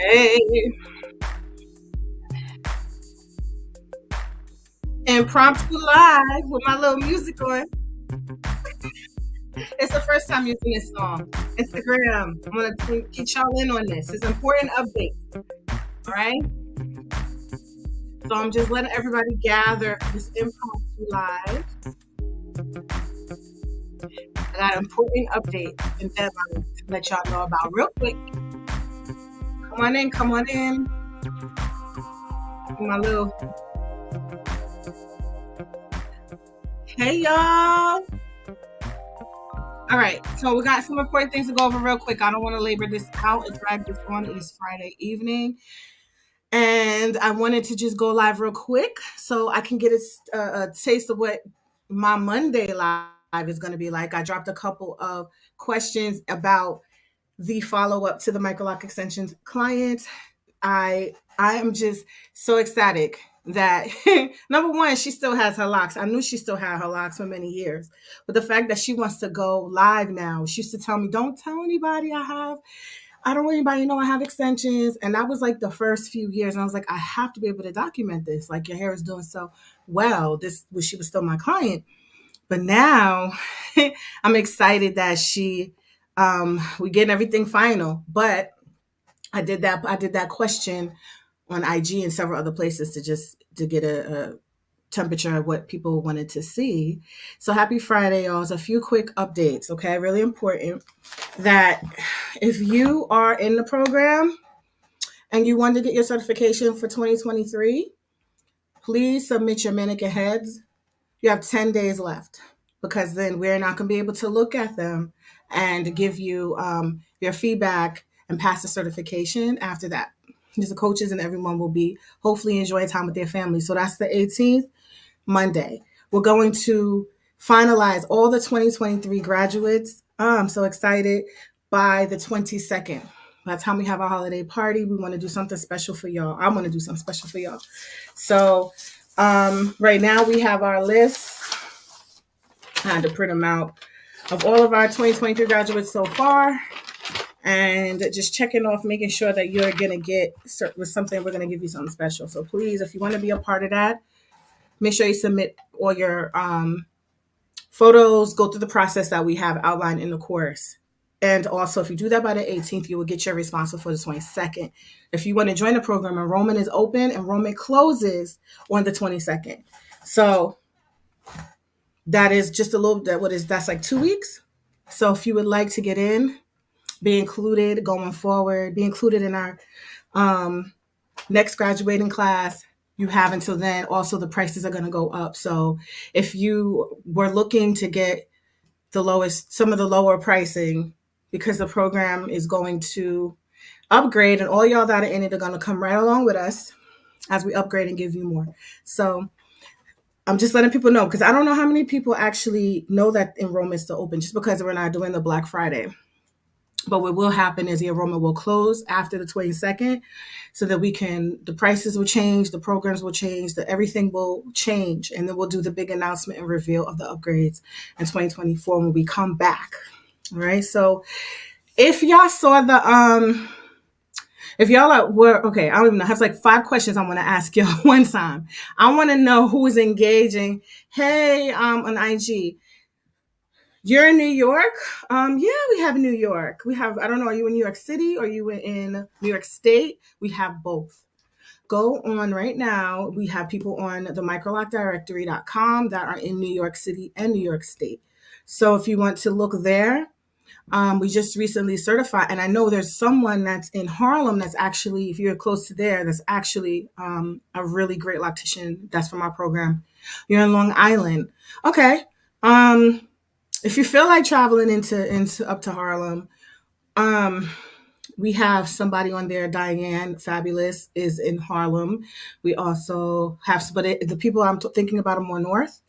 Hey, impromptu live with my little music on. It's the first time using this song. Instagram. I'm gonna get y'all in on this. It's an important update. All right. So I'm just letting everybody gather for this impromptu live. I got an important update and deadline to let y'all know about real quick. Come on in. Come on in. My little. Hey y'all. All right, so we got some important things to go over real quick. I don't want to labor this out and drag this on. It is Friday evening, and I wanted to just go live real quick so I can get a taste of what my Monday live is going to be like. I dropped a couple of questions about the follow up to the Microloc extensions client. I am just so ecstatic that number one, she still has her locks. I knew she still had her locks for many years, but the fact that she wants to go live now, she used to tell me, "Don't tell anybody I don't want anybody to know I have extensions." And that was like the first few years. And I was like, I have to be able to document this. Like, your hair is doing so well. This was She was still my client. But now I'm excited that we getting everything final. But I did that question on IG and several other places to get a temperature of what people wanted to see. So happy Friday, y'all. It's a few quick updates, okay? Really important that if you are in the program and you want to get your certification for 2023, please submit your mannequin heads. You have 10 days left because then we're not going to be able to look at them and give you your feedback and pass the certification after that. Just the coaches and everyone will be hopefully enjoying time with their families. So that's the 18th, Monday. We're going to finalize all the 2023 graduates. I'm so excited by the 22nd. By the time we have our holiday party, we want to do something special for y'all. I want to do something special for y'all. So right now we have our list. I had to print them out of all of our 2023 graduates so far, and just checking off, making sure that you're going to get with something. We're going to give you something special. So please, if you want to be a part of that, make sure you submit all your photos, go through the process that we have outlined in the course. And also, if you do that by the 18th, you will get your response before the 22nd. If you want to join the program, enrollment is open. Enrollment closes on the 22nd. So that is just a little bit, that's like 2 weeks. So if you would like to get in, be included going forward, be included in our next graduating class, you have until then. Also, the prices are going to go up. So if you were looking to get some of the lower pricing, because the program is going to upgrade, and all y'all that are in it are going to come right along with us as we upgrade and give you more. So I'm just letting people know, because I don't know how many people actually know that enrollment's still open, just because we're not doing the Black Friday. But what will happen is the enrollment will close after the 22nd, so that the prices will change, the programs will change, everything will change. And then we'll do the big announcement and reveal of the upgrades in 2024 when we come back. All right. So if y'all saw if y'all were, okay, I don't even know. I have like 5 questions I want to ask y'all one time. I want to know who is engaging. Hey, on IG. You're in New York? Yeah, we have New York. I don't know, are you in New York City or are you in New York State? We have both. Go on right now. We have people on the microlocdirectory.com that are in New York City and New York State. So if you want to look there, we just recently certified, and I know there's someone that's in Harlem that's actually, if you're close to there, that's actually a really great loctician that's from our program. You're in Long Island. Okay. If you feel like traveling into up to Harlem, we have somebody on there. Diane Fabulous is in Harlem. We also have, but the people I'm thinking about are more north.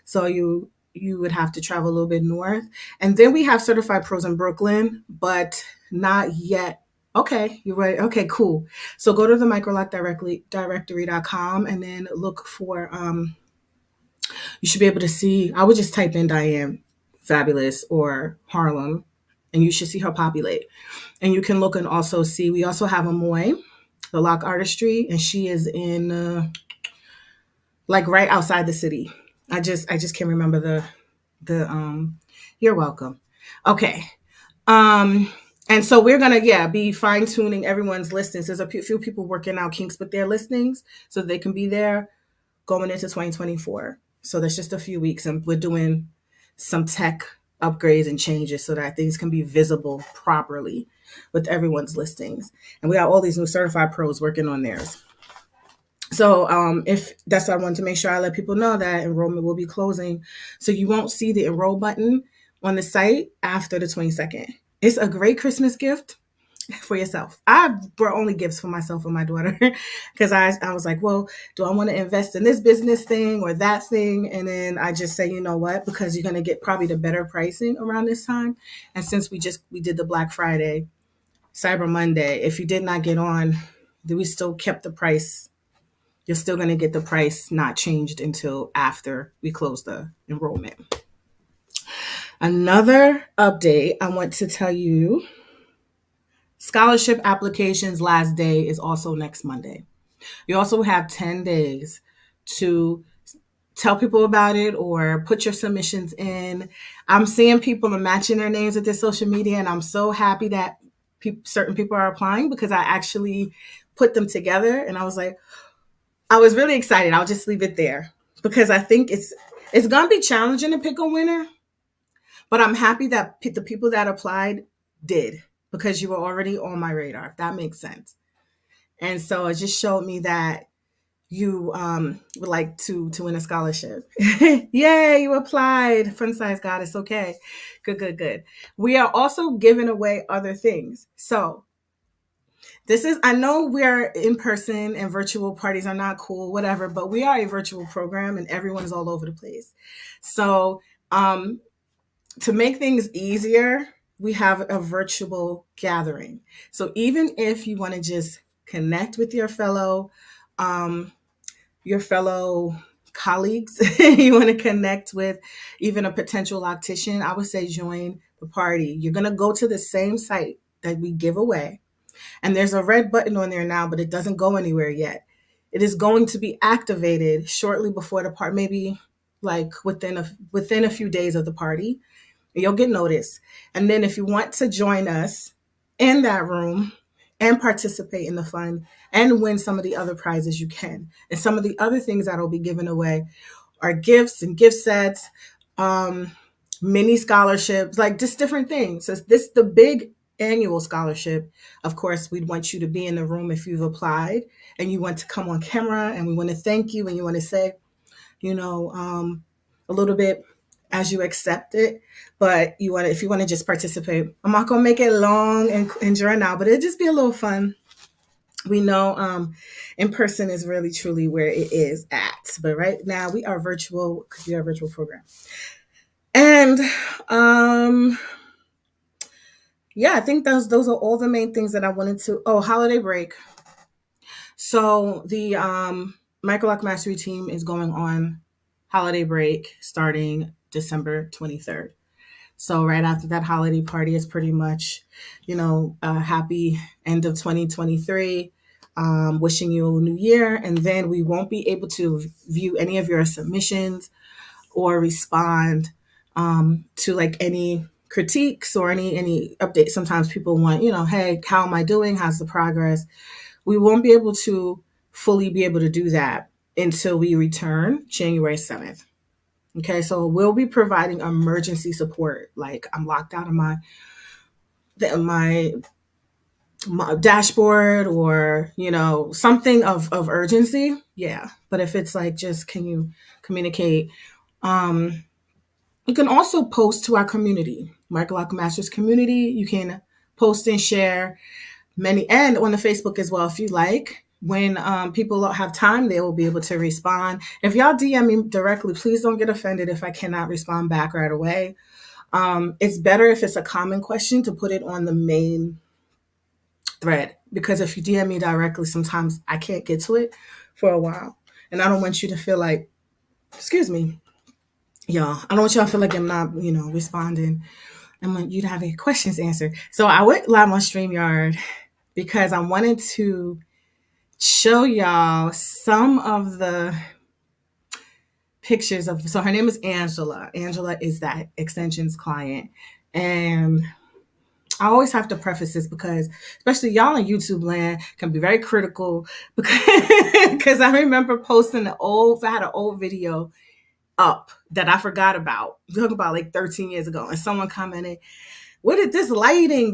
So you would have to travel a little bit north. And then we have certified pros in Brooklyn, but not yet. Okay, you're right. Okay, cool. So go to the microlocdirectory.com and then look for, you should be able to see, I would just type in Diane Fabulous or Harlem, and you should see her populate. And you can look and also see, we also have a Moy, the Lock Artistry, and she is in like right outside the city. I just can't remember the you're welcome. Okay. Um and so we're gonna, yeah, be fine tuning everyone's listings. There's a few people working out kinks with their listings so they can be there going into 2024. So that's just a few weeks, and we're doing some tech upgrades and changes so that things can be visible properly with everyone's listings. And we got all these new certified pros working on theirs. So if that's why I wanted to make sure I let people know that enrollment will be closing. So you won't see the enroll button on the site after the 22nd. It's a great Christmas gift for yourself. I brought only gifts for myself and my daughter because I was like, well, do I want to invest in this business thing or that thing? And then I just say, you know what, because you're going to get probably the better pricing around this time. And since we did the Black Friday, Cyber Monday, if you did not get on, we still kept the price. You're still going to get the price not changed until after we close the enrollment. Another update I want to tell you, scholarship applications last day is also next Monday. You also have 10 days to tell people about it or put your submissions in. I'm seeing people are matching their names with their social media, and I'm so happy that certain people are applying because I actually put them together, and I was like, I was really excited. I'll just leave it there because I think it's going to be challenging to pick a winner, but I'm happy that the people that applied did because you were already on my radar, if that makes sense. And so it just showed me that you would like to win a scholarship. Yay, you applied. Fun size goddess. Okay. Good, good, good. We are also giving away other things. So this is, I know we're in person and virtual parties are not cool, whatever, but we are a virtual program and everyone's all over the place. So to make things easier, we have a virtual gathering. So even if you want to just connect with um, your fellow colleagues, you want to connect with even a potential optician, I would say join the party. You're going to go to the same site that we give away. And there's a red button on there now, but it doesn't go anywhere yet. It is going to be activated shortly before the party, maybe like within a few days of the party. You'll get notice. And then if you want to join us in that room and participate in the fun and win some of the other prizes, you can. And some of the other things that will be given away are gifts and gift sets, um, mini scholarships, like just different things. So this the big annual scholarship. Of course, we'd want you to be in the room if you've applied and you want to come on camera and we want to thank you and you want to say, you know, a little bit as you accept it. But you want to, if you want to just participate, I'm not gonna make it long and drawn out, but it'll just be a little fun. We know in person is really truly where it is at, but right now we are virtual because we are a virtual program. And yeah, I think those are all the main things that I wanted to. Oh, holiday break. So the Microloc Mastery team is going on holiday break starting December 23rd. So right after that holiday party is pretty much, a happy end of 2023. Wishing you a new year, and then we won't be able to view any of your submissions or respond to like any critiques or any updates. Sometimes people want, hey, how am I doing? How's the progress? We won't be able to fully be able to do that until we return January 7th. Okay, so we'll be providing emergency support. Like I'm locked out of my dashboard or something of urgency. Yeah, but if it's like just can you communicate, um you can also post to our community, Microloc Masters community. You can post and share many, and on the Facebook as well if you like. When people have time, they will be able to respond. If y'all DM me directly, please don't get offended if I cannot respond back right away. It's better if it's a common question to put it on the main thread, because if you DM me directly, sometimes I can't get to it for a while. And I don't want you to feel like, excuse me, y'all, I don't want y'all to feel like I'm not, responding. and want you to have any questions answered. So I went live on StreamYard because I wanted to show y'all some of the pictures of, so her name is Angela. Angela is that extensions client. And I always have to preface this because, especially y'all in YouTube land, can be very critical because I remember posting I had an old video up that I forgot about. Talking about like 13 years ago, and someone commented, "What is this lighting?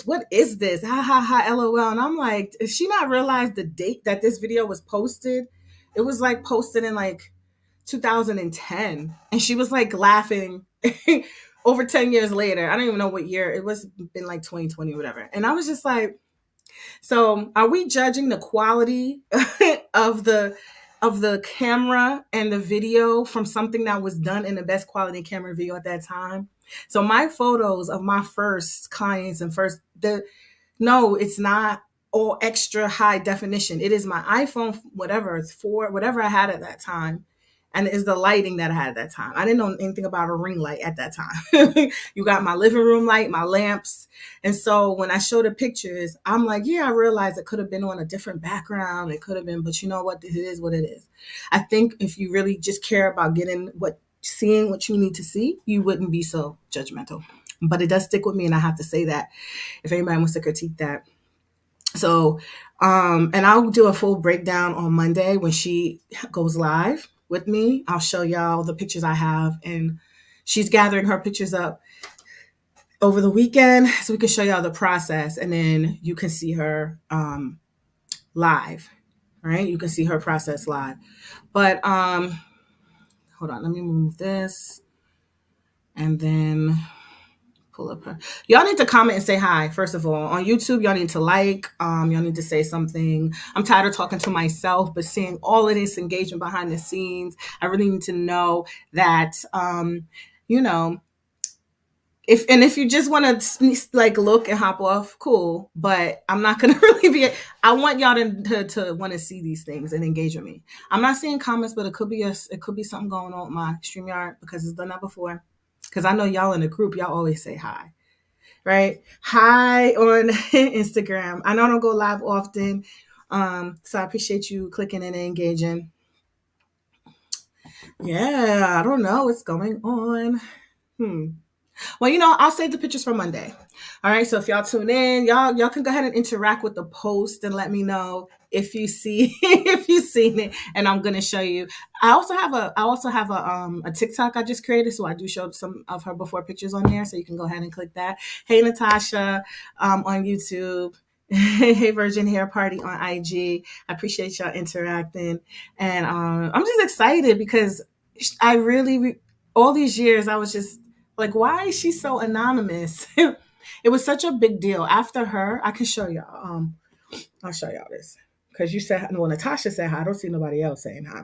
What is this? Ha ha ha, lol." And I'm like, "Did she not realize the date that this video was posted? It was like posted in like 2010," and she was like laughing. Over 10 years later, I don't even know what year it was, been like 2020 or whatever. And I was just like, so are we judging the quality of the camera and the video from something that was done in the best quality camera video at that time? So my photos of my first clients and first the no, it's not all extra high definition. It is my iPhone, whatever, it's for whatever I had at that time. And it's the lighting that I had at that time. I didn't know anything about a ring light at that time. You got my living room light, my lamps. And so when I show the pictures, I'm like, yeah, I realized it could have been on a different background. It could have been, but you know what? It is what it is. I think if you really just care about seeing what you need to see, you wouldn't be so judgmental. But it does stick with me, and I have to say that if anybody wants to critique that. So, and I'll do a full breakdown on Monday when she goes live with me. I'll show y'all the pictures I have, and she's gathering her pictures up over the weekend so we can show y'all the process, and then you can see her live, right? You can see her process live. But hold on, let me move this, and then pull up her. Y'all need to comment and say hi. First of all, on YouTube, y'all need to y'all need to say something. I'm tired of talking to myself, but seeing all of this engagement behind the scenes, I really need to know that, you know, if you just want to like look and hop off, cool. But I'm not gonna really be. I want y'all to want to see these things and engage with me. I'm not seeing comments, but it could be something going on with my StreamYard because it's done that before. Because I know y'all in the group, y'all always say hi, right? Hi on Instagram. I know I don't go live often, so I appreciate you clicking and engaging. Yeah, I don't know what's going on. Well, I'll save the pictures for Monday. All right. So if y'all tune in, y'all can go ahead and interact with the post and let me know if you see if you've seen it, and I'm gonna show you. I also have a TikTok I just created, so I do show some of her before pictures on there, so you can go ahead and click that. Hey Natasha, on YouTube. Hey Virgin Hair Party on IG. I appreciate y'all interacting, and I'm just excited because I really all these years I was just like, why is she so anonymous? It was such a big deal. After her, I can show y'all. I'll show y'all this because you said, well, Natasha said hi. I don't see nobody else saying hi.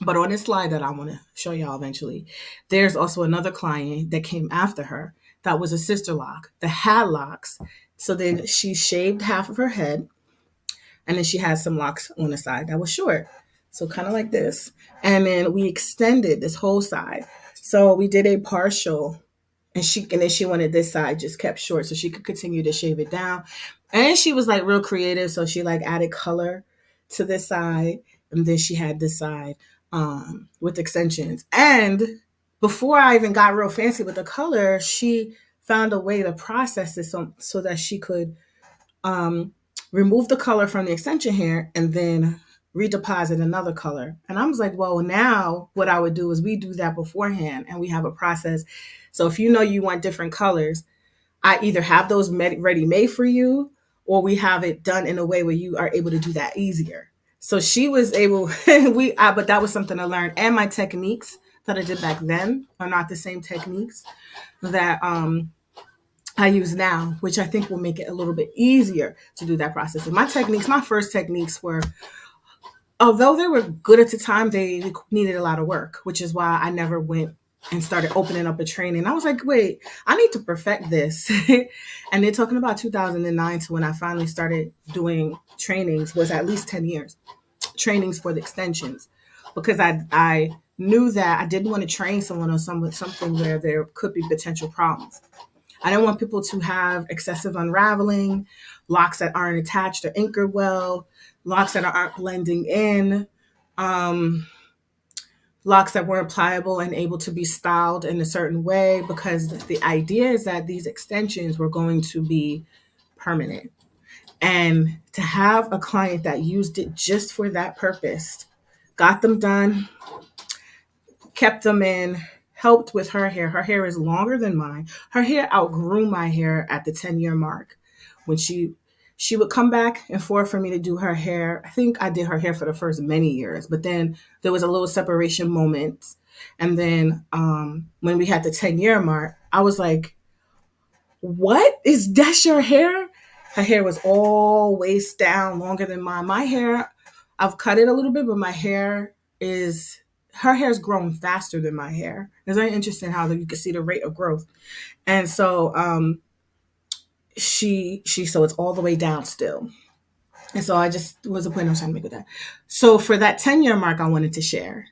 But on this slide that I want to show y'all eventually, there's also another client that came after her that was a sister lock that had locks. So then she shaved half of her head, and then she had some locks on the side that was short. So kind of like this. And then we extended this whole side. So we did a partial, and then she wanted this side just kept short so she could continue to shave it down. And she was like real creative, so she like added color to this side, and then she had this side with extensions. And before I even got real fancy with the color, she found a way to process it so that she could remove the color from the extension hair and then redeposit another color. And I was like, well, now what I would do is we do that beforehand and we have a process. So if you want different colors, I either have those ready made for you, or we have it done in a way where you are able to do that easier. So she was able, but that was something to learn. And my techniques that I did back then are not the same techniques that I use now, which I think will make it a little bit easier to do that process. And my first techniques were, although they were good at the time, they needed a lot of work, which is why I never went and started opening up a training. I was like, wait, I need to perfect this. And they're talking about 2009 to when I finally started doing trainings was at least 10 years, trainings for the extensions, because I knew that I didn't want to train someone on something where there could be potential problems. I didn't want people to have excessive unraveling, locks that aren't attached or anchored well, locks that aren't blending in, um, locks that weren't pliable and able to be styled in a certain way, because the idea is that these extensions were going to be permanent. And to have a client that used it just for that purpose, got them done, kept them in, helped with her hair. Her hair is longer than mine. Her hair outgrew my hair at the 10-year mark. When she would come back and forth for me to do her hair. I think I did her hair for the first many years, but then there was a little separation moment. And then when we had the 10-year mark, I was like, what is that your hair? Her hair was all waist down, longer than mine. My hair, I've cut it a little bit, but my hair is her hair's grown faster than my hair. It's very interesting how you can see the rate of growth. And so she so it's all the way down still. And so I just was a point I was trying to make with that. So for that 10-year mark, I wanted to share.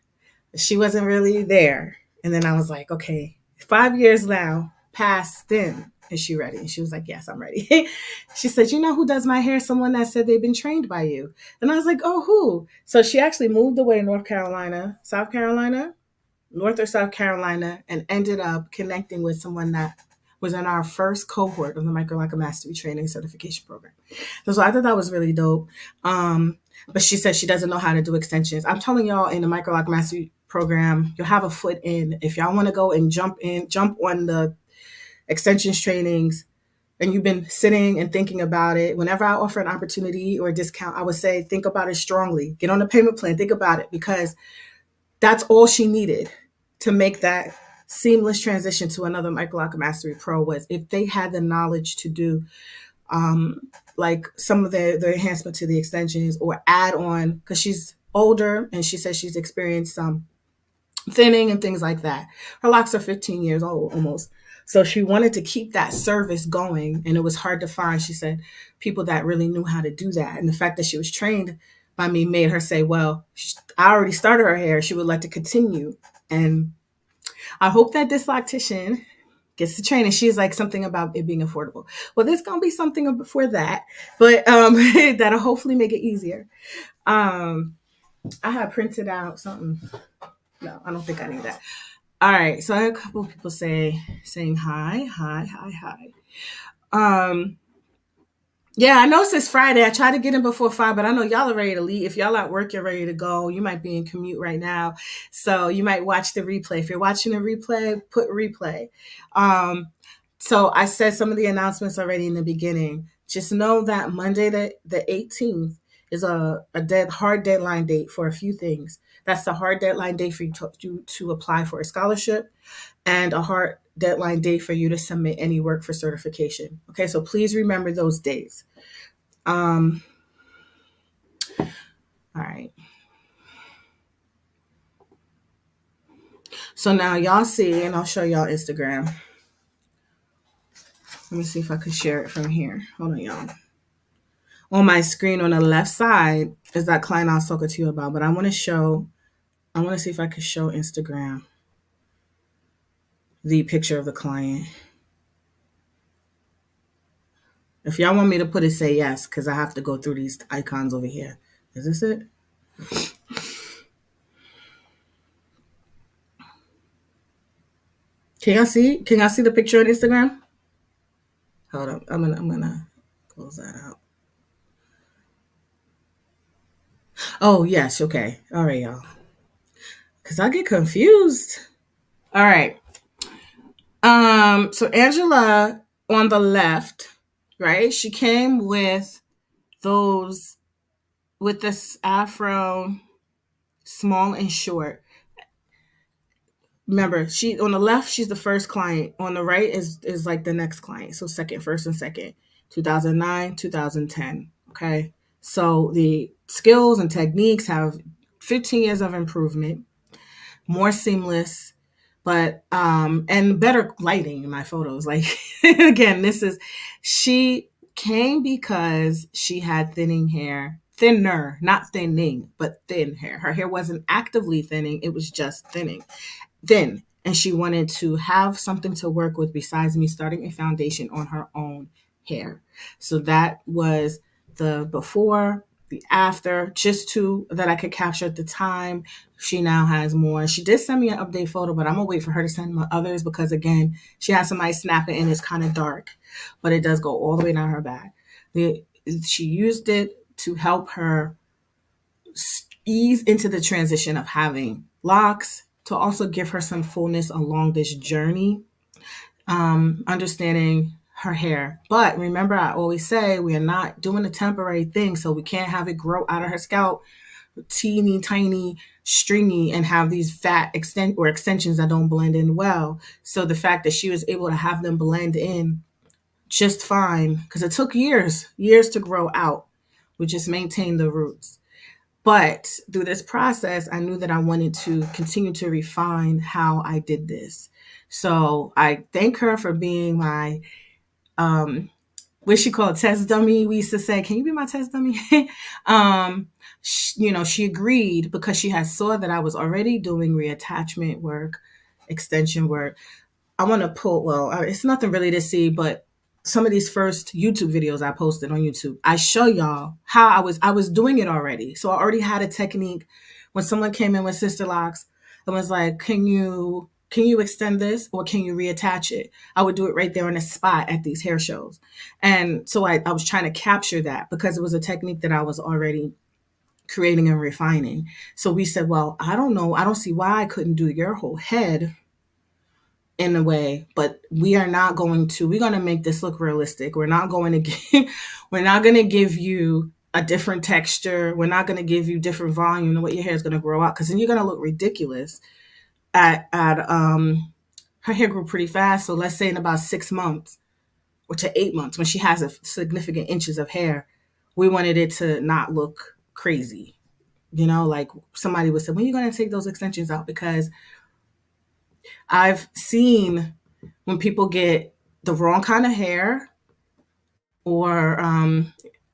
She wasn't really there. And then I was like, okay, 5 years now past then. Is she ready? And she was like, yes, I'm ready. She said, you know who does my hair? Someone that said they've been trained by you. And I was like, oh, who? So she actually moved away to South Carolina, North or South Carolina, and ended up connecting with someone that was in our first cohort of the Microloc Mastery Training Certification Program. So I thought that was really dope. But she said she doesn't know how to do extensions. I'm telling y'all, in the Microloc Mastery Program, you'll have a foot in. If y'all want to go and jump on the extensions trainings, and you've been sitting and thinking about it, whenever I offer an opportunity or a discount, I would say, think about it strongly. Get on a payment plan, think about it, because that's all she needed to make that seamless transition to another Microloc Mastery Pro. Was if they had the knowledge to do like some of the enhancement to the extensions or add on, because she's older and she says she's experienced some thinning and things like that. Her locks are 15 years old almost. So she wanted to keep that service going, and it was hard to find, she said, people that really knew how to do that. And the fact that she was trained by me made her say, well, I already started her hair. She would like to continue. And I hope that this loctician gets the training. She's like, something about it being affordable. Well, there's going to be something before that, but that'll hopefully make it easier. I have printed out something. No, I don't think I need that. All right. So I had a couple of people saying hi. Yeah, I know it says Friday. I tried to get in before 5, but I know y'all are ready to leave. If y'all at work, you're ready to go. You might be in commute right now, so you might watch the replay. If you're watching the replay, put replay. So I said some of the announcements already in the beginning. Just know that Monday, the 18th, is a hard deadline date for a few things. That's the hard deadline date for you to apply for a scholarship, and a hard deadline date for you to submit any work for certification. Okay, so please remember those dates. All right. So now y'all see, and I'll show y'all Instagram. Let me see if I can share it from here. Hold on, y'all. On my screen on the left side is that client I was talking to you about, but I want to see if I can show Instagram the picture of the client. If y'all want me to put it, say yes, because I have to go through these icons over here. Is this it? Can y'all see? Can y'all see the picture on Instagram? Hold up. I'm gonna close that out. Oh yes, okay. All right, y'all. Cause I get confused. All right. So Angela on the left, right? She came with this afro, small and short. Remember, she on the left, she's the first client. On the right is like the next client. So second, first and second. 2009, 2010. Okay. So the skills and techniques have 15 years of improvement, more seamless, but and better lighting in my photos. Like again, she came because she had thinner, not thinning, but thin hair. Her hair wasn't actively thinning, it was just thin. and she wanted to have something to work with besides me starting a foundation on her own hair. So that was the before, the after, just two that I could capture at the time. She now has more. She did send me an update photo, but I'm gonna wait for her to send my others because again, she has somebody snap it and it's kind of dark, but it does go all the way down her back. She used it to help her ease into the transition of having locks, to also give her some fullness along this journey, understanding her hair. But remember, I always say we are not doing a temporary thing, so we can't have it grow out of her scalp teeny tiny stringy and have these fat extensions that don't blend in well. So the fact that she was able to have them blend in just fine, because it took years to grow out, we just maintained the roots. But through this process, I knew that I wanted to continue to refine how I did this. So I thank her for being my, what she called test dummy. We used to say, "Can you be my test dummy?" She agreed because she had saw that I was already doing reattachment work, extension work. I want to pull, well, it's nothing really to see, but some of these first YouTube videos I posted on YouTube, I show y'all how I was doing it already. So I already had a technique. When someone came in with sister locks and was like, can you extend this or can you reattach it? I would do it right there on the spot at these hair shows. And so I was trying to capture that because it was a technique that I was already creating and refining. So we said, well, I don't know. I don't see why I couldn't do your whole head in a way, but we're going to make this look realistic. We're not going to we're not going to give you a different texture. We're not going to give you different volume and what your hair is going to grow out, because then you're going to look ridiculous at her hair grew pretty fast. So let's say in about 6 months or to 8 months, when she has a significant inches of hair, we wanted it to not look crazy. Like somebody would say, when are you going to take those extensions out? Because I've seen when people get the wrong kind of hair, or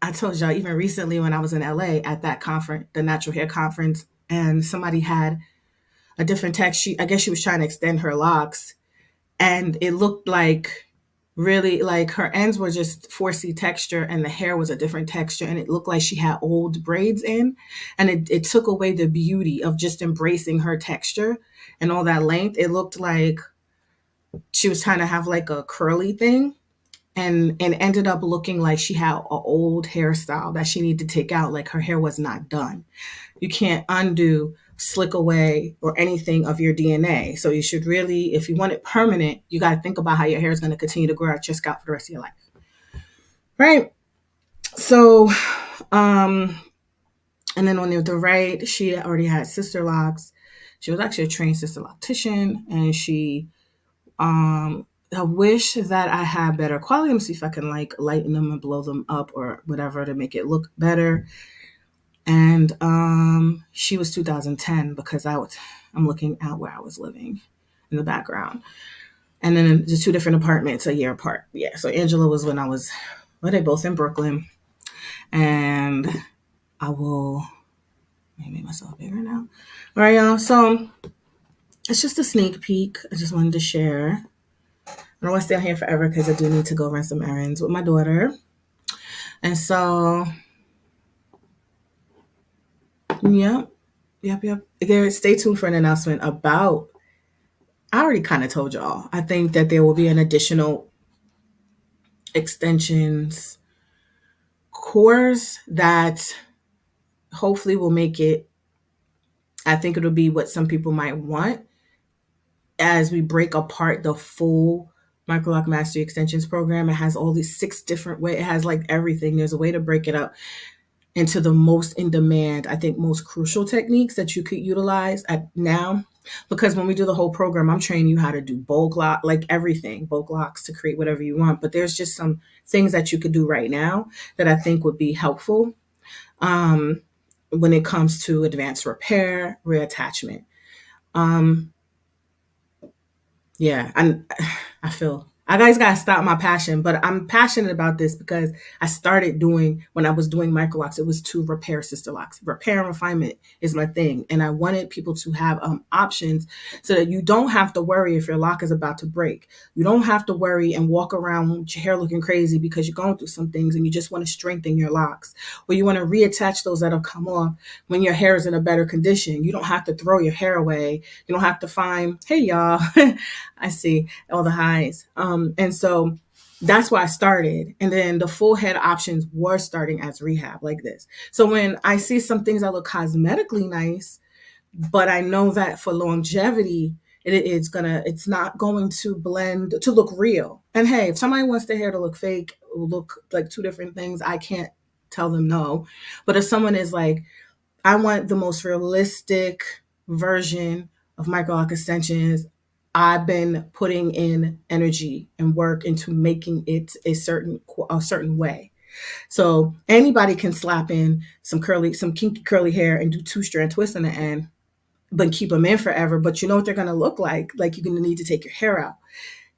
I told y'all even recently when I was in LA at that conference, the natural hair conference, and somebody had a different texture. I guess she was trying to extend her locks, and it looked like really like her ends were just 4C texture and the hair was a different texture, and it looked like she had old braids in, and it took away the beauty of just embracing her texture and all that length. It looked like she was trying to have like a curly thing, and ended up looking like she had an old hairstyle that she needed to take out, like her hair was not done. You can't undo, slick away, or anything of your DNA. So you should really, if you want it permanent, you got to think about how your hair is going to continue to grow out your scalp for the rest of your life. Right? So, and then on the right, she already had sister locks. She was actually a trained sister loctician, and I wish that I had better quality. Let me see if I can like lighten them and blow them up or whatever to make it look better. And she was 2010 because I'm looking at where I was living in the background. And then the two different apartments a year apart. Yeah, so Angela was when they both in Brooklyn. And I will make myself bigger now. All right, y'all. So it's just a sneak peek. I just wanted to share. I don't want to stay on here forever because I do need to go run some errands with my daughter. And so, yep. Stay tuned for an announcement about, I already kind of told y'all. I think that there will be an additional extensions course that hopefully will make it, I think it'll be what some people might want as we break apart the full Microloc Mastery Extensions program. It has all these 6 different ways. It has like everything. There's a way to break it up into the most in demand, I think most crucial techniques that you could utilize at now. Because when we do the whole program, I'm training you how to do bulk lock, like everything, bulk locks to create whatever you want. But there's just some things that you could do right now that I think would be helpful when it comes to advanced repair, reattachment. Yeah, I I guys gotta stop my passion, but I'm passionate about this because I started doing when I was doing microlocs, it was to repair sister locks. Repair and refinement is my thing, and I wanted people to have options so that you don't have to worry if your lock is about to break. You don't have to worry and walk around with your hair looking crazy because you're going through some things and you just want to strengthen your locks, or you want to reattach those that have come off when your hair is in a better condition. You don't have to throw your hair away. You don't have to find, hey y'all, I see all the highs. And so that's why I started. And then the full head options were starting as rehab like this. So when I see some things that look cosmetically nice, but I know that for longevity, it's not going to blend to look real. And hey, if somebody wants their hair to look fake, look like two different things, I can't tell them no. But if someone is like, I want the most realistic version of microlock extensions. I've been putting in energy and work into making it a certain way. So anybody can slap in some kinky curly hair and do two strand twists in the end, but keep them in forever. But you know what they're gonna look like? Like you're gonna need to take your hair out,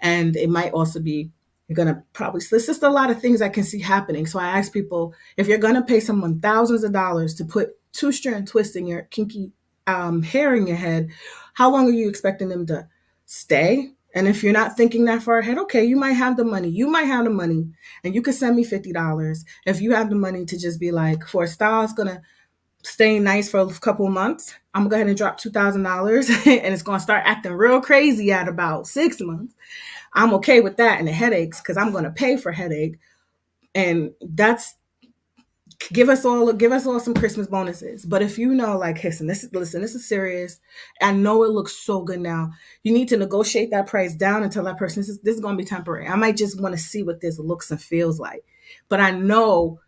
and it might also be you're gonna probably there's just a lot of things I can see happening. So I ask people if you're gonna pay someone thousands of dollars to put two strand twists in your kinky hair in your head, how long are you expecting them to stay? And if you're not thinking that far ahead, okay, you might have the money. You might have the money, and you could send me $50 if you have the money to just be like, for a style, it's gonna stay nice for a couple of months. I'm gonna go ahead and drop $2,000, and it's gonna start acting real crazy at about 6 months. I'm okay with that and the headaches because I'm going to pay for headache. And that's give us all some Christmas bonuses. But if you know, like, listen, this is serious. I know it looks so good now. You need to negotiate that price down and tell that person this is going to be temporary. I might just want to see what this looks and feels like. But I know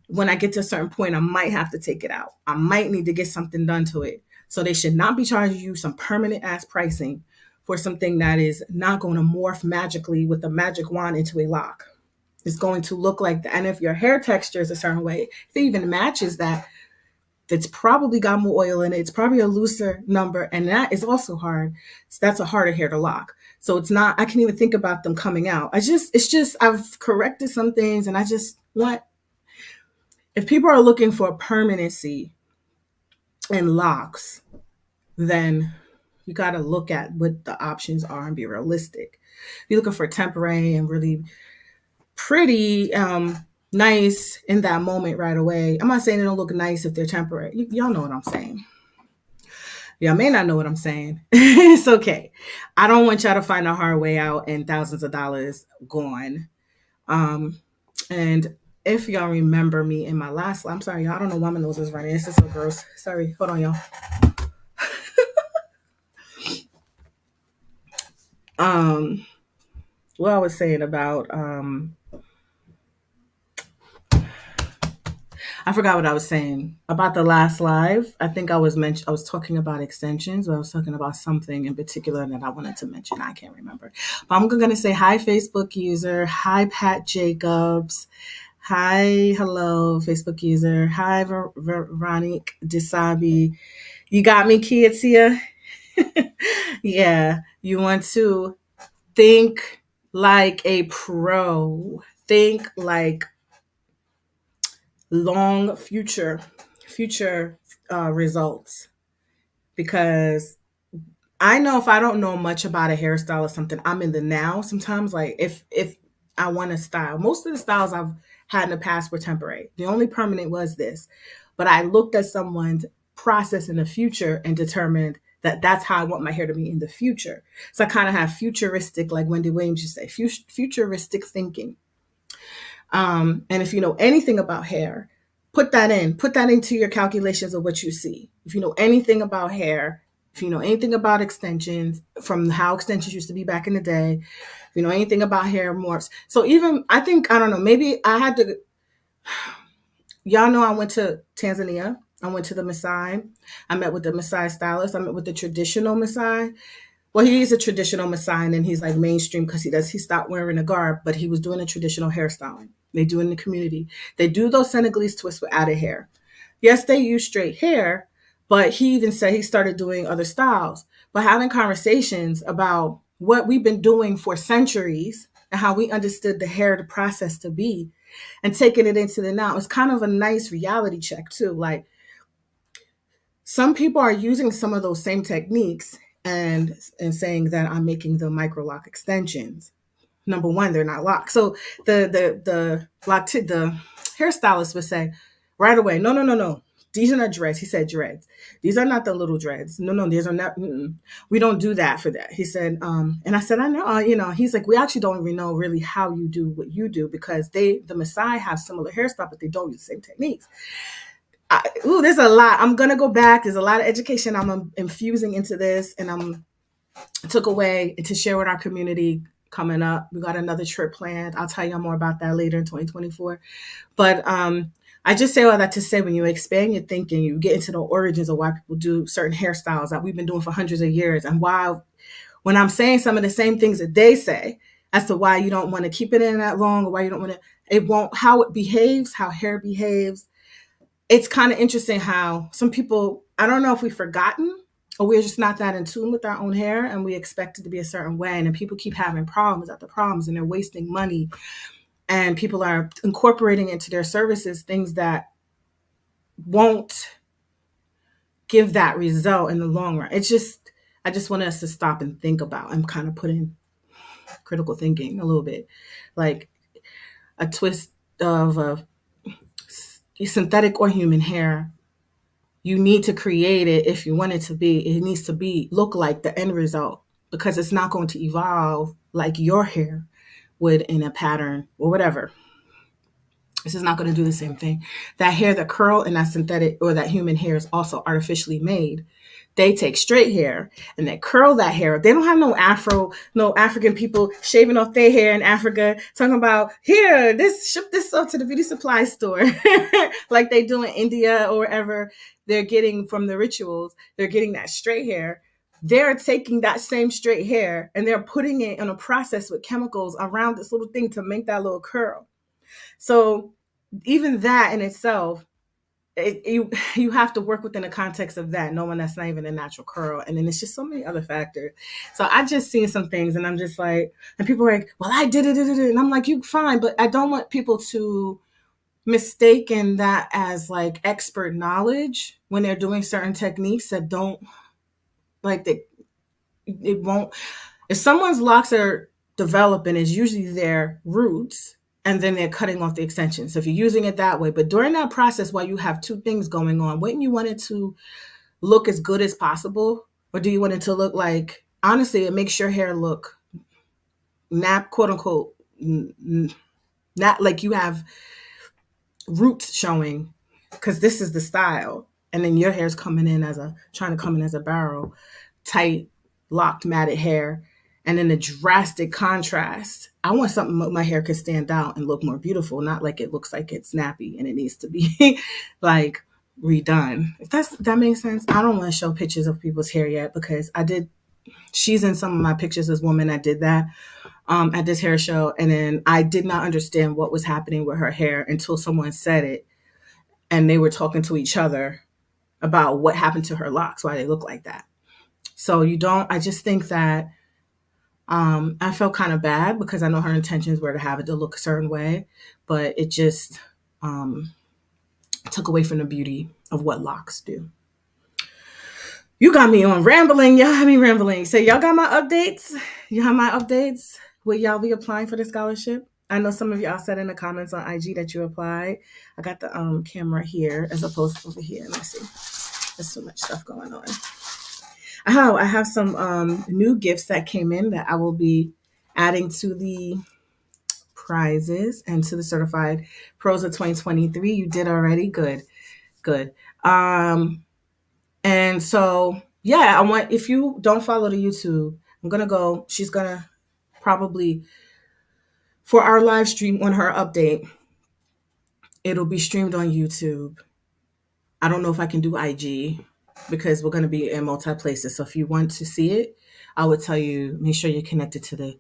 when I get to a certain point, I might have to take it out. I might need to get something done to it. So they should not be charging you some permanent ass pricing for something that is not going to morph magically with a magic wand into a lock. It's going to look like that. And if your hair texture is a certain way, if it even matches that, it's probably got more oil in it. It's probably a looser number. And that is also hard. So that's a harder hair to lock. So it's not, I can't even think about them coming out. I've corrected some things and I just want, if people are looking for permanency in locks, then you got to look at what the options are and be realistic. If you're looking for temporary and really pretty nice in that moment right away, I'm not saying they don't look nice if they're temporary. Y'all know what I'm saying. Y'all may not know what I'm saying. It's okay. I don't want y'all to find a hard way out and thousands of dollars gone. And if y'all remember me in my last, I'm sorry, y'all. I don't know why my nose is running. This is so gross. Sorry. Hold on, y'all. What I was saying about I forgot what I was saying about the last live. I think I was talking about extensions, but I was talking about something in particular that I wanted to mention. I can't remember. But I'm going to say hi, Facebook user. Hi, Pat Jacobs. Hi, hello, Facebook user. Hi, Veronique Desabi. You got me, kids here. Yeah, you want to think like a pro. Think like long future results, because I know if I don't know much about a hairstyle or something, I'm in the now. Sometimes, like if I want a style, most of the styles I've had in the past were temporary. The only permanent was this, but I looked at someone's process in the future and determined that that's how I want my hair to be in the future. So I kind of have futuristic, like Wendy Williams used to say, futuristic thinking. And if you know anything about hair, put that into your calculations of what you see. If you know anything about hair, if you know anything about extensions, from how extensions used to be back in the day, if you know anything about hair morphs. So even, I think, I don't know, maybe I had to, y'all know I went to Tanzania. I went to the Maasai. I met with the Maasai stylist. I met with the traditional Maasai. Well, he is a traditional Maasai, and then he's like mainstream because he stopped wearing a garb, but he was doing a traditional hairstyling. They do in the community. They do those Senegalese twists with added hair. Yes, they use straight hair, but he even said he started doing other styles. But having conversations about what we've been doing for centuries, and how we understood the hair, the process to be, and taking it into the now. It's kind of a nice reality check too. Like some people are using some of those same techniques and saying that I'm making the microloc extensions. Number one, they're not locked. So the hairstylist would say right away, no, no, no, no. These are not dreads. He said dreads. These are not the little dreads. No, no, these are not. We don't do that for that. He said, and I said, I know, he's like, we actually don't even know really how you do what you do because the Maasai have similar hairstyle, but they don't use the same techniques. There's a lot. I'm gonna go back. There's a lot of education I'm infusing into this, and took away to share with our community coming up. We got another trip planned. I'll tell you more about that later in 2024. But I just say all that to say when you expand your thinking, you get into the origins of why people do certain hairstyles that we've been doing for hundreds of years, and why when I'm saying some of the same things that they say as to why you don't want to keep it in that long, or why you don't want to, it won't, how it behaves, how hair behaves. It's kind of interesting how some people, I don't know if we've forgotten or we're just not that in tune with our own hair and we expect it to be a certain way. And then people keep having problems after problems and they're wasting money. And people are incorporating into their services things that won't give that result in the long run. I just want us to stop and think about and kind of put in critical thinking a little bit. Like a twist of a synthetic or human hair, you need to create it if you want it to be. It needs to be look like the end result because it's not going to evolve like your hair would in a pattern or whatever. This is not going to do the same thing. That hair, that curl, and that synthetic or that human hair is also artificially made. They take straight hair and they curl that hair. They don't have no African people shaving off their hair in Africa talking about here, ship this up to the beauty supply store like they do in India or wherever they're getting from the rituals. They're getting that straight hair. They're taking that same straight hair and they're putting it in a process with chemicals around this little thing to make that little curl. So even that in itself, you have to work within the context of that, knowing that's not even a natural curl. And then it's just so many other factors. So I just seen some things and I'm just like, and people are like, well, I did it. And I'm like, you fine. But I don't want people to mistaken that as like expert knowledge when they're doing certain techniques that don't like it won't. If someone's locks are developing, it's usually their roots and then they're cutting off the extensions. So if you're using it that way, but during that process, while you have two things going on, wouldn't you want it to look as good as possible? Or do you want it to look like, honestly, it makes your hair look not quote unquote, not like you have roots showing because this is the style. And then your hair's coming in trying to come in as a barrel, tight, locked, matted hair. And then the drastic contrast. I want something my hair could stand out and look more beautiful, not like it looks like it's snappy and it needs to be like redone. If that makes sense. I don't want to show pictures of people's hair yet because she's in some of my pictures, this woman that did that at this hair show. And then I did not understand what was happening with her hair until someone said it. And they were talking to each other about what happened to her locks, why they look like that. So I just think that I felt kind of bad because I know her intentions were to have it to look a certain way, but it just took away from the beauty of what locks do. You got me on rambling. Y'all have me rambling. So y'all got my updates? You have my updates? Will y'all be applying for the scholarship? I know some of y'all said in the comments on IG that you applied. I got the camera here as opposed to over here. Let's see. There's so much stuff going on. Oh, I have some new gifts that came in that I will be adding to the prizes and to the certified pros of 2023. You did already. Good. And so, yeah, if you don't follow the YouTube, I'm going to go, she's going to probably, for our live stream on her update, it'll be streamed on YouTube. I don't know if I can do IG because we're going to be in multi places. So if you want to see it, I would tell you, make sure you're connected to the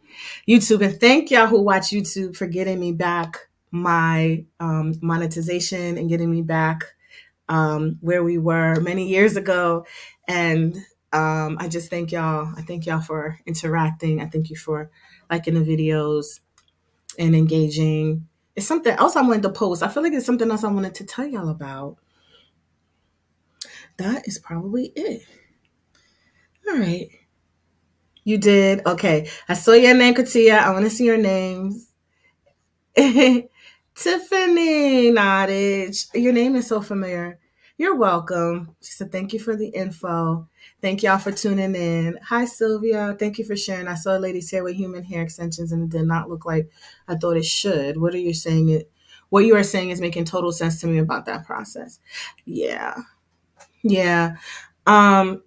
YouTube. And thank y'all who watch YouTube for getting me back my monetization and getting me back where we were many years ago. And I just thank y'all. I thank y'all for interacting. I thank you for liking the videos. and engaging. It's something else I wanted to post. I feel like it's something else I wanted to tell y'all about. That is probably it. All right. You did? Okay. I saw your name, Katia. I want to see your names. Tiffany Nottage. Your name is so familiar. You're welcome. She said, thank you for the info. Thank y'all for tuning in. Hi, Sylvia. Thank you for sharing. I saw a lady's hair with human hair extensions and it did not look like I thought it should. What are you saying? What you are saying is making total sense to me about that process. Yeah. Yeah. Um,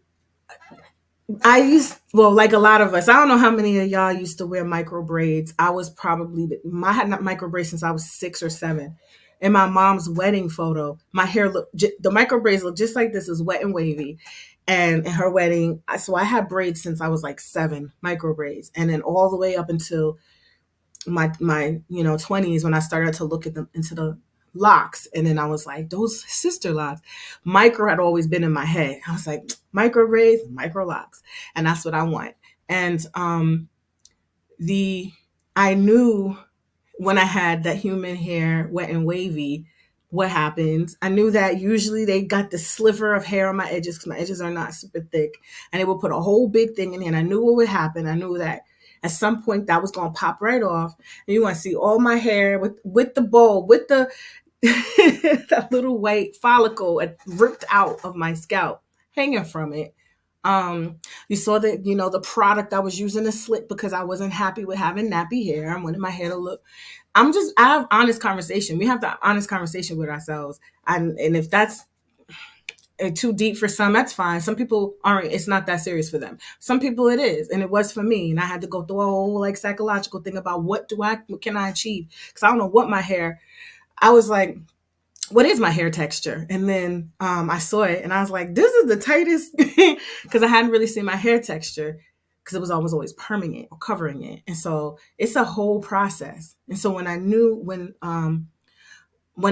I used, well, like a lot of us, I don't know how many of y'all used to wear micro braids. I was probably, I had not micro braids since I was 6 or 7. In my mom's wedding photo, my hair looked, the micro braids looked just like this, is wet and wavy. And in her wedding, so I had braids since I was like 7, micro braids. And then all the way up until my 20s, when I started to look at them into the locks, and then I was like, those sister locks. Micro had always been in my head. I was like, micro braids, micro locks, and that's what I want. And the I knew when I had that human hair wet and wavy, what happens. I knew that usually they got the sliver of hair on my edges because my edges are not super thick, and they would put a whole big thing in here. And I knew what would happen. I knew that at some point that was going to pop right off, and you want to see all my hair with the bowl, with the that little white follicle ripped out of my scalp, hanging from it. You saw that, the product I was using to slip because I wasn't happy with having nappy hair. I wanted my hair to look. I have honest conversation. We have the honest conversation with ourselves. And if that's too deep for some, that's fine. Some people aren't, it's not that serious for them. Some people it is. And it was for me. And I had to go through a whole like psychological thing about what can I achieve? Because I don't know what my hair, I was like, what is my hair texture? And then I saw it and I was like, this is the tightest, because I hadn't really seen my hair texture because it was always perming it or covering it. And so it's a whole process. And so when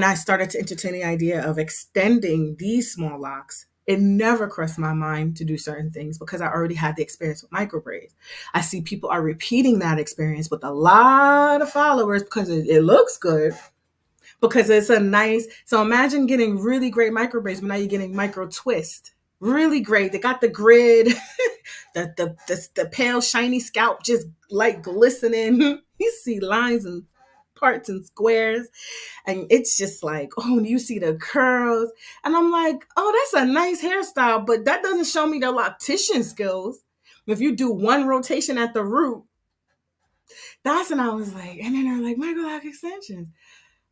I started to entertain the idea of extending these small locks, it never crossed my mind to do certain things because I already had the experience with micro braids. I see people are repeating that experience with a lot of followers because it looks good, because it's a nice, so imagine getting really great micro braids, but now you're getting micro twist. Really great. They got the grid, the pale shiny scalp just like glistening. You see lines and parts and squares, and it's just like, oh, you see the curls, and I'm like, oh, that's a nice hairstyle, but that doesn't show me the loctician skills. If you do one rotation at the root, that's when I was like, and then they're like microloc extensions.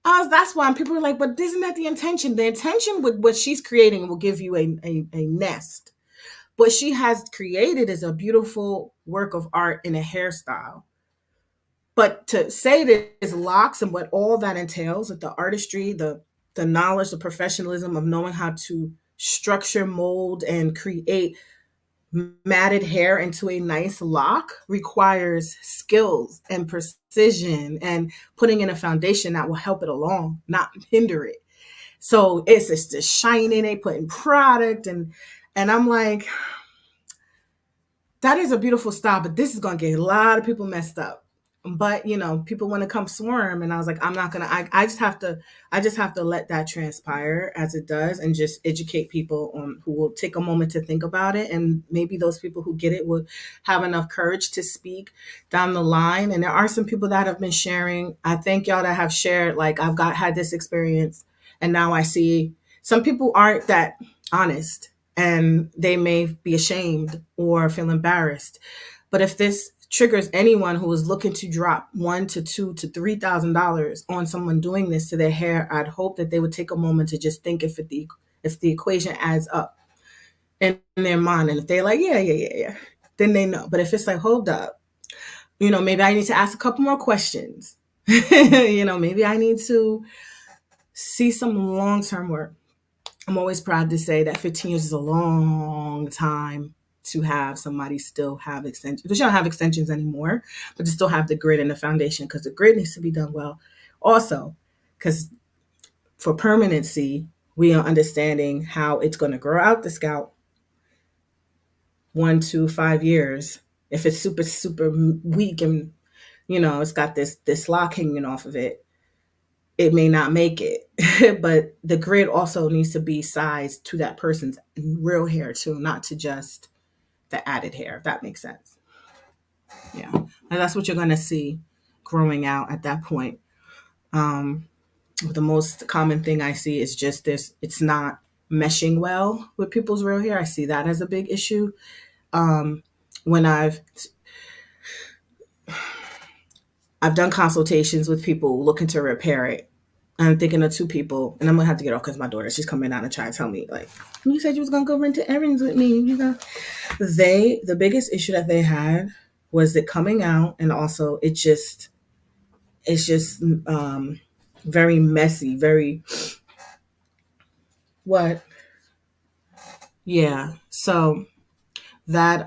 That's why people are like, but isn't that the intention? The intention with what she's creating will give you a nest. What she has created is a beautiful work of art in a hairstyle. But to say that it's locks and what all that entails, with the artistry, the knowledge, the professionalism of knowing how to structure, mold, and create matted hair into a nice lock requires skills and precision and putting in a foundation that will help it along, not hinder it. So it's just the shining, they put in product, and I'm like, that is a beautiful style, but this is gonna get a lot of people messed up. But people want to come swarm, and I was like, I'm not gonna. I just have to let that transpire as it does, and just educate people on who will take a moment to think about it, and maybe those people who get it will have enough courage to speak down the line. And there are some people that have been sharing. I thank y'all that have shared. Like, had this experience, and now I see some people aren't that honest, and they may be ashamed or feel embarrassed. But if this triggers anyone who is looking to drop $1,000 to $2,000 to $3,000 on someone doing this to their hair, I'd hope that they would take a moment to just think if the equation adds up in their mind. And if they're like, yeah, then they know. But if it's like, hold up, maybe I need to ask a couple more questions. Maybe I need to see some long-term work. I'm always proud to say that 15 years is a long time to have somebody still have extensions. Because you don't have extensions anymore, but to still have the grid and the foundation, because the grid needs to be done well. Also, because for permanency, we are understanding how it's going to grow out the scalp 1 to 5 years. If it's super, super weak and it's got this lock hanging off of it, it may not make it. But the grid also needs to be sized to that person's real hair too, not to just the added hair, if that makes sense. Yeah. And that's what you're going to see growing out at that point. Um, the most common thing I see is just this, it's not meshing well with people's real hair. I see that as a big issue. Um, when I've done consultations with people looking to repair it, I'm thinking of two people, and I'm gonna have to get off because my daughter, she's coming down and trying to tell me, like, you said you was gonna go run to errands with me. The biggest issue that they had was it coming out, and also it's just very messy, very what? Yeah. So that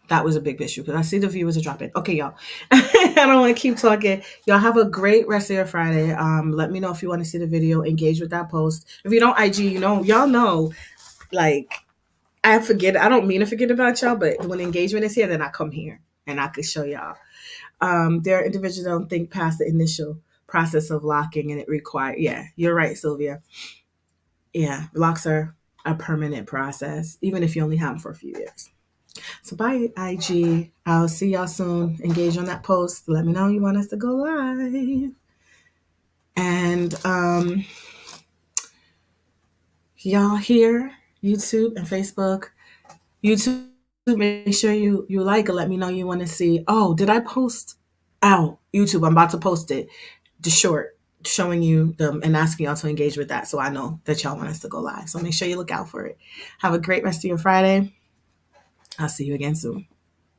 that was a big issue because I see the viewers are dropping. Okay, y'all. I don't want to keep talking. Y'all have a great rest of your Friday. Let me know if you want to see the video. Engage with that post. If you don't IG, y'all know, like, I forget. I don't mean to forget about y'all, but when engagement is here, then I come here and I could show y'all. There are individuals that don't think past the initial process of locking, and it requires. Yeah, you're right, Sylvia. Yeah, locks are a permanent process, even if you only have them for a few years. So bye, IG. I'll see y'all soon. Engage on that post. Let me know you want us to go live. And y'all here, YouTube and Facebook. YouTube, make sure you like it. Let me know you want to see. Oh, did I post? Oh, YouTube, I'm about to post it. The short showing you them and asking y'all to engage with that, so I know that y'all want us to go live. So make sure you look out for it. Have a great rest of your Friday. I'll see you again soon.